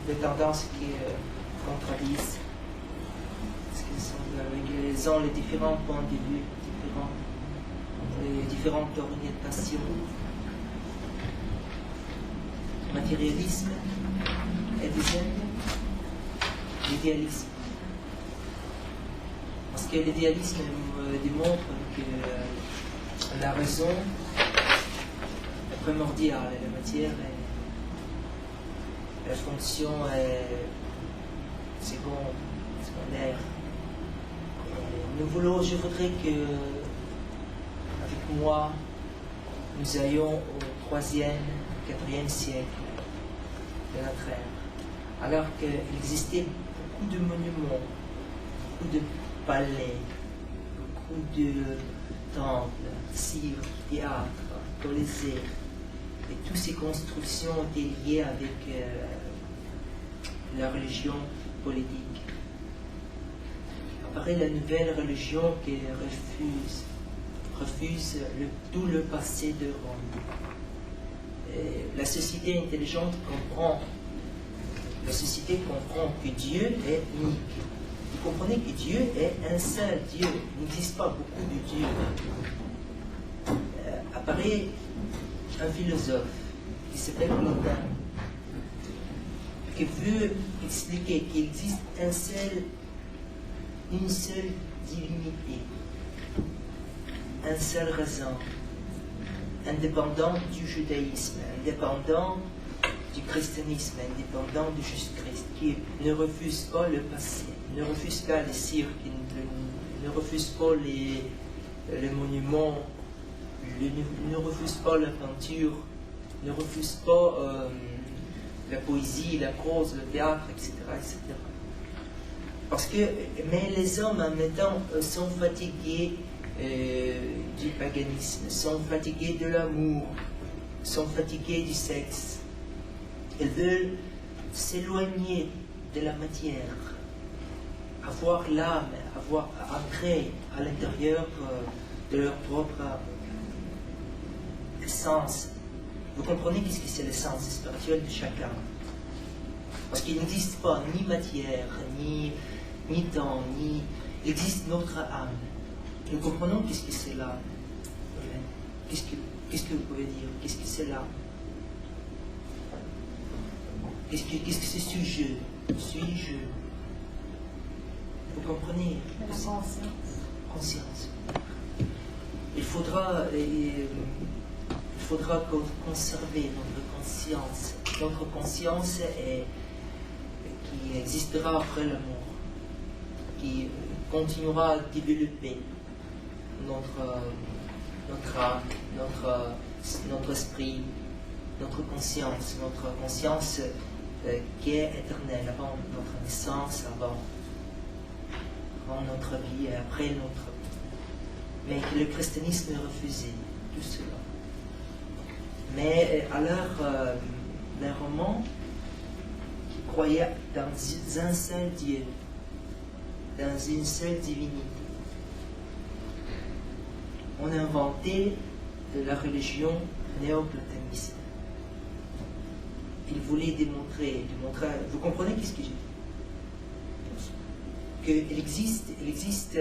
des tendances qui contradisent, parce qu'ils ont les différents points de vue, les différentes orientations. Matérialisme et deuxième, l'idéalisme. Parce que l'idéalisme démontre que la raison est primordiale, la matière est la fonction est secondaire. Je voudrais que, avec moi, nous ayons au 3e, 4e siècle de notre ère, alors qu'il existait beaucoup de monuments, beaucoup de palais, beaucoup de temples, cirques, théâtres, colisées, et toutes ces constructions étaient liées avec la religion politique. Apparaît la nouvelle religion qui refuse tout le passé de Rome. La société intelligente comprend que Dieu est unique. Vous comprenez que Dieu est un seul Dieu. Il n'existe pas beaucoup de dieux. Apparaît un philosophe qui s'appelle Plotin, qui veut expliquer qu'il existe une seule divinité, un seul raison, indépendant du judaïsme, indépendant du christianisme, indépendant de Jésus-Christ, qui ne refuse pas le passé, ne refuse pas les cirques, ne refuse pas les monuments, ne refuse pas la peinture, ne refuse pas la poésie, la prose, le théâtre, etc., etc. Mais les hommes en même temps sont fatigués du paganisme, sont fatigués de l'amour, sont fatigués du sexe. Ils veulent s'éloigner de la matière, avoir l'âme, entrer à l'intérieur de leur propre essence. Vous comprenez qu'est-ce que c'est l'essence spirituelle de chacun? Parce qu'il n'existe pas ni matière, ni temps, il existe notre âme. Nous comprenons qu'est-ce que c'est l'âme. Qu'est-ce que vous pouvez dire? Qu'est-ce que c'est l'âme? Qu'est-ce que c'est suis-je? Suis-je? Vous comprenez? La conscience. Conscience. Il faudra conserver notre conscience. Notre conscience qui existera après la mort, qui continuera à développer notre âme, notre esprit, notre conscience qui est éternelle avant notre naissance, avant notre vie et après notre vie. Mais que le christianisme refusait tout cela. Mais alors, les Romains qui croyaient dans un seul Dieu, dans une seule divinité, ont inventé de la religion néoplatoniste. Ils voulaient démontrer, vous comprenez qu'est-ce que j'ai dit? Qu'il existe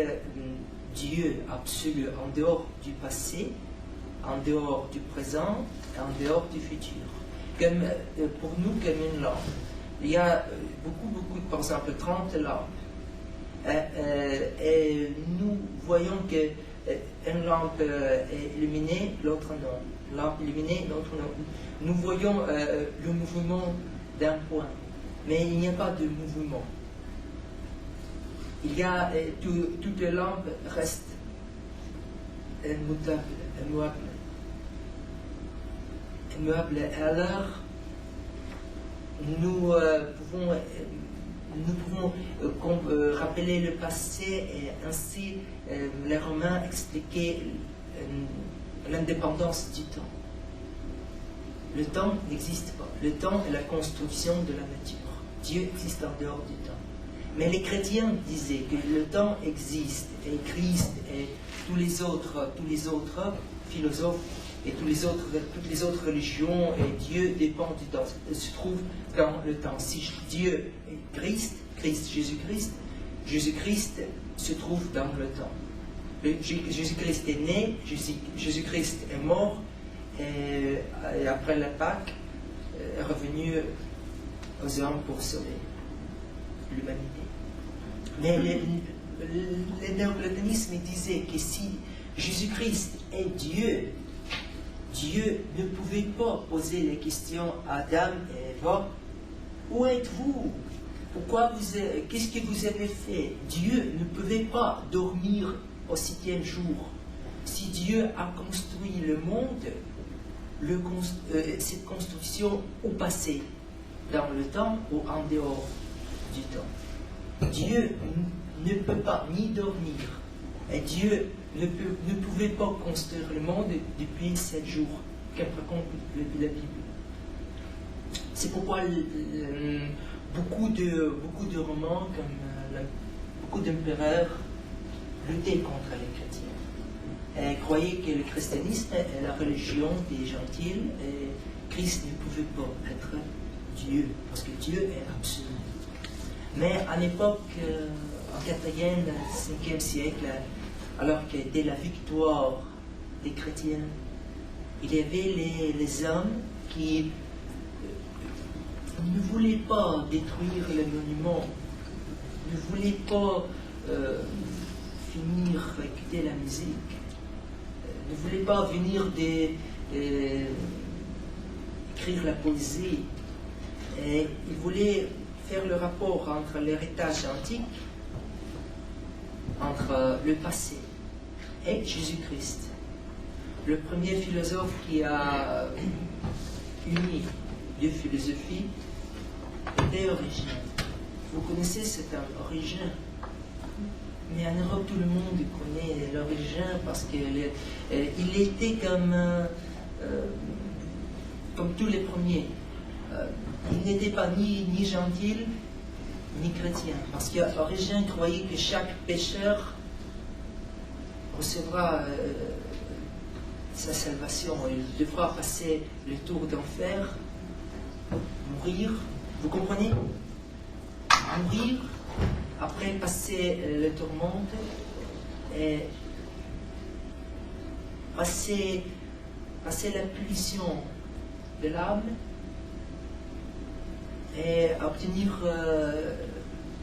Dieu absolu en dehors du passé, en dehors du présent, et en dehors du futur. Comme, pour nous, comme une lampe. Il y a beaucoup, par exemple, 30 lampes. Et nous voyons qu'une lampe est illuminée, l'autre non. Lampe illuminée, l'autre non. Nous voyons le mouvement d'un point, mais il n'y a pas de mouvement. Il y a toutes les lampes restent immuables. Et alors, nous pouvons rappeler le passé et ainsi les Romains expliquaient l'indépendance du temps. Le temps n'existe pas. Le temps est la construction de la nature. Dieu existe en dehors du temps. Mais les chrétiens disaient que le temps existe, et Christ et tous les autres philosophes et toutes les autres religions et Dieu dépendent du temps, se trouvent dans le temps. Si Dieu est Jésus-Christ, Jésus-Christ se trouve dans le temps. Jésus-Christ est né, Jésus-Christ est mort, et après la Pâque, est revenu aux hommes pour sauver l'humanité. Mais le néoplatonisme disait que si Jésus-Christ est Dieu, Dieu ne pouvait pas poser la question à Adam et Ève, où êtes-vous? Qu'est-ce que vous avez fait? Dieu ne pouvait pas dormir au 7e jour. Si Dieu a construit le monde, cette construction au passé, dans le temps ou en dehors du temps. Dieu ne peut pas ni dormir, et Dieu ne pouvait pas construire le monde depuis 7 jours, comme raconte la Bible. C'est pourquoi beaucoup de romans, comme beaucoup d'empereurs, luttaient contre les chrétiens. Et croyaient que le christianisme est la religion des gentils, et Christ ne pouvait pas être Dieu, parce que Dieu est absolu. Mais à l'époque, en 4e, 5e siècle, alors qu'était la victoire des chrétiens, il y avait les hommes qui ne voulaient pas détruire les monuments, ne voulaient pas finir d'écouter la musique, ne voulaient pas venir écrire la poésie. Et ils voulaient faire le rapport entre l'héritage antique, entre le passé et Jésus-Christ. Le premier philosophe qui a uni deux philosophies était Origène. Vous connaissez cet homme, Origène. Mais en Europe, tout le monde connaît l'Origène parce qu'il était comme tous les premiers. Il n'était pas ni gentil, ni chrétien. Parce qu'Origène croyait que chaque pécheur recevra sa salvation. Il devra passer le tour d'enfer, mourir. Vous comprenez? Mourir, après passer le tourmente et passer la punition de l'âme et obtenir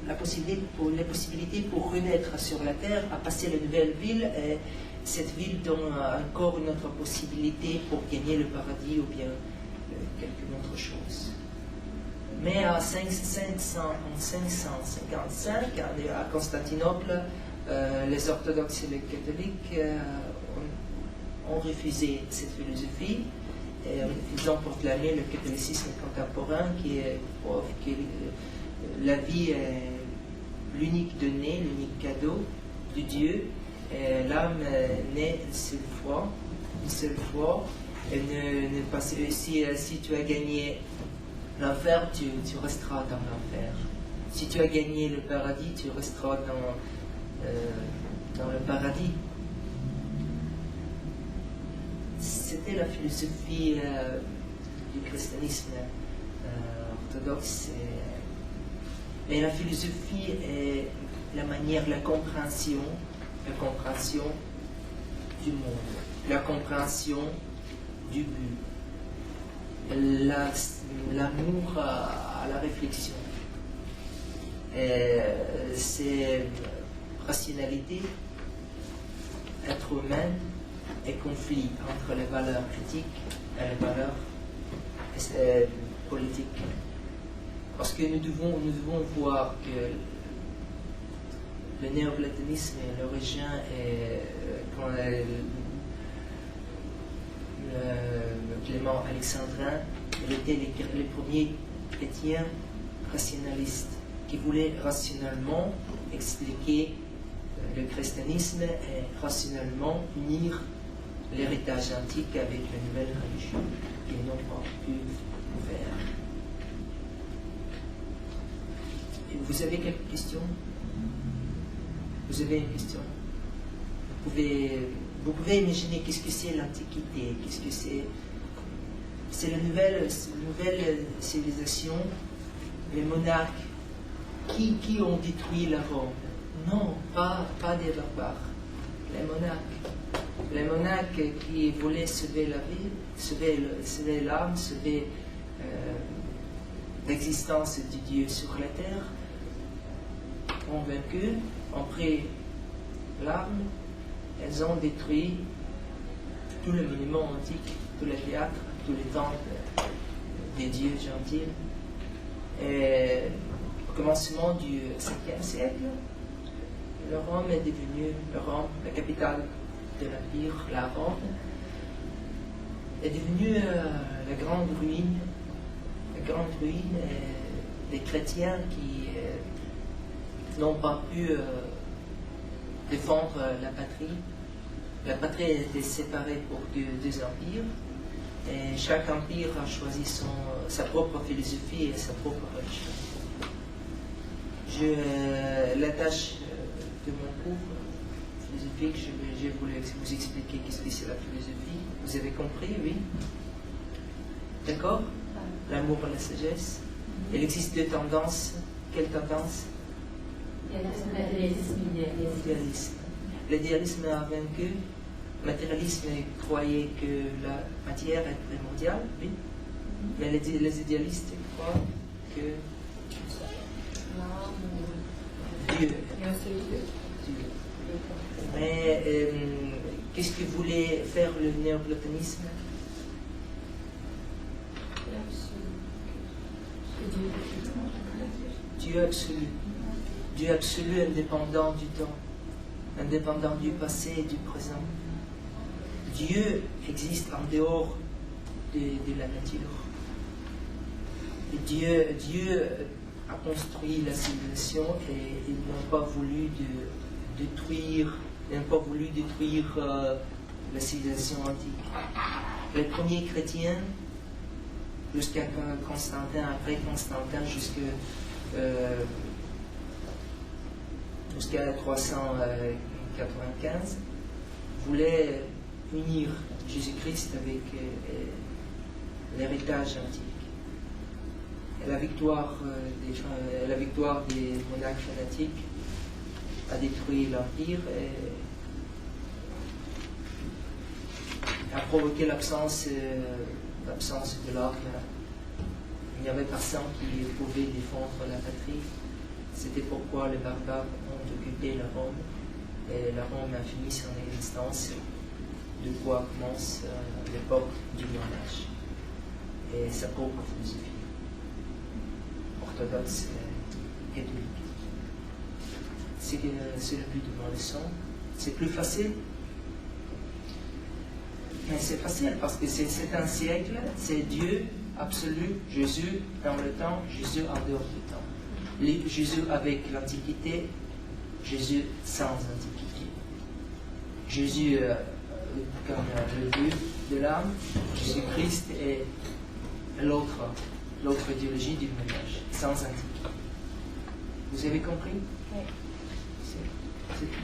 la possibilité pour renaître sur la terre, à passer la nouvelle ville, et cette ville donne encore une autre possibilité pour gagner le paradis ou bien quelque autre chose. Mais en 555, à Constantinople, les orthodoxes et les catholiques ont refusé cette philosophie. Et ils ont proclamé le catholicisme contemporain qui est que la vie est l'unique donnée, l'unique cadeau de Dieu. Et l'âme naît une seule fois. Et si tu as gagné l'enfer, tu resteras dans l'enfer. Si tu as gagné le paradis, tu resteras dans le paradis. C'était la philosophie du christianisme orthodoxe. Mais la philosophie est la manière, la compréhension du monde, la compréhension du but, l'amour à la réflexion. C'est rationalité, être humain et conflit entre les valeurs critiques et les valeurs politiques. Parce que nous devons voir que le néoplatonisme et l'origine quand le Clément alexandrin, il était les premiers chrétiens rationalistes qui voulaient rationnellement expliquer le christianisme et rationnellement unir l'héritage antique avec la nouvelle religion qu'ils n'ont pas pu faire. Et vous avez quelques questions? Vous avez une question? Vous pouvez vous pouvez imaginer qu'est-ce que c'est l'Antiquité, qu'est-ce que c'est. C'est la nouvelle civilisation, les monarques qui ont détruit la Rome. Non, pas des barbares, les monarques. Les monarques qui voulaient sauver la vie, sauver l'âme, sauver l'existence du Dieu sur la terre, ont vaincu, ont pris l'arme, elles ont détruit tous les monuments antiques, tous les théâtres, tous les temples des dieux gentils. Et au commencement du 5e siècle, Rome est devenue, la capitale de l'Empire, la Rome, est devenue la grande ruine des chrétiens qui n'ont pas pu défendre la patrie. La patrie a été séparée pour deux empires, et chaque empire a choisi sa propre philosophie et sa propre religion. La tâche de mon cours philosophique, j'ai voulu vous expliquer qu'est-ce que c'est la philosophie. Vous avez compris, oui? D'accord? L'amour et la sagesse. Il existe deux tendances. Quelle tendance? L'idéalisme. L'idéalisme a vaincu. Le matérialisme croyait que la matière est primordiale, oui. Mais les idéalistes croient que Dieu. Mais qu'est-ce que voulait faire le néoplatonisme? Dieu absolu. Dieu absolu, indépendant du temps, indépendant du passé et du présent. Dieu existe en dehors de la nature. Et Dieu a construit la civilisation et ils n'ont pas voulu détruire la civilisation antique. Les premiers chrétiens, jusqu'à Constantin, après Constantin, jusqu'à 395, voulaient unir Jésus-Christ avec l'héritage antique. Et la victoire des monarques fanatiques a détruit l'Empire et a provoqué l'absence de l'arme. Il n'y avait personne qui pouvait défendre la patrie. C'était pourquoi les barbares ont occupé la Rome. Et la Rome a fini son existence, de quoi commence l'époque du Moyen Âge. Et sa propre philosophie orthodoxe et catholique. C'est le but de mon leçon. C'est plus facile. Mais c'est facile parce que c'est un siècle, c'est Dieu absolu, Jésus dans le temps, Jésus en dehors du temps. Jésus avec l'Antiquité, Jésus sans Antiquité. Jésus comme le but de l'âme, Jésus-Christ et l'autre idéologie du ménage, sans Antiquité. Vous avez compris? Oui. C'est tout.